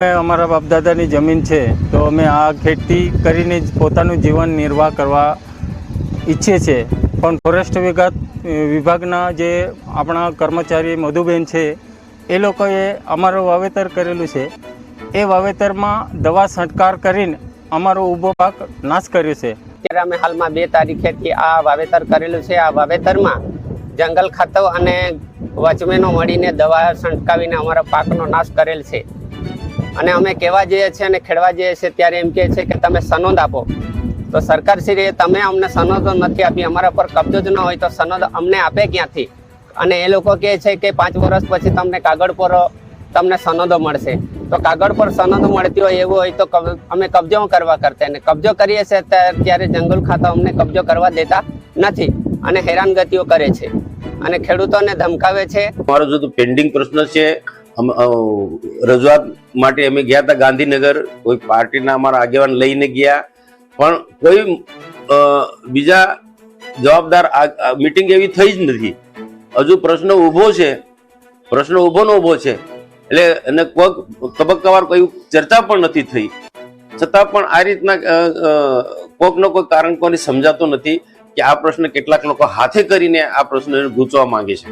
અમારા બાપ દાદાની જમીન છે તો અમે આ ખેતી કરીને જ પોતાનું જીવન નિર્વાહ કરવા ઈચ્છીએ છીએ, પણ ફોરેસ્ટ વિભાગના જે આપણા કર્મચારી મધુબેન છે એ લોકોએ અમારું વાવેતર કરેલું છે. એ વાવેતરમાં દવા છંટકાર કરીને અમારો ઊભો પાક નાશ કર્યો છે. અત્યારે અમે હાલમાં 2 તારીખેથી આ વાવેતર કરેલું છે. આ વાવેતરમાં જંગલ ખાતો અને વચમેનો મળીને દવા છંટકાવીને અમારા પાકનો નાશ કરેલ છે. અને અમે કહેવા જઈએ છીએ અને ખેડવા જઈએ છીએ ત્યારે એમ કહે છે કે તમે સનદ આપો. તો સરકારશ્રીએ તમે અમને સનદો નથી આપી, અમારા પર કબજો જ ન હોય તો સનદ અમને આપે ક્યાંથી? અને એ લોકો કહે છે કે 5 વર્ષ પછી તમને કાગળ પર તમને સનદો મળશે. તો કાગળ પર સનદ મળતી હોય એવું હોય તો અમે કબજો કરવા કરતા, અને કબજો કરીએ છીએ ત્યારે જંગલ ખાતા અમને કબજો કરવા દેતા નથી અને હેરાનગતિઓ કરે છે અને ખેડૂતોને ધમકાવે છે. અમારો જો પેન્ડિંગ પ્રશ્ન છે, રજૂઆત માટે અમે ગયા હતા ગાંધીનગર, કોઈ પાર્ટીના અમારા આગેવાન લઈને ગયા, પણ કોઈ બીજા જવાબદાર મીટિંગ એવી થઈ જ નથી. હજુ પ્રશ્ન ઊભો છે, પ્રશ્ન ઊભો છે, એટલે એને કોઈ તબક્કાવાર કોઈ ચર્ચા પણ નથી થઈ. છતાં પણ આ રીતના કોઈકનો કોઈ કારણ કોને સમજાતો નથી કે આ પ્રશ્ન કેટલાક લોકો હાથે કરીને આ પ્રશ્નને ગૂંચવા માંગે છે.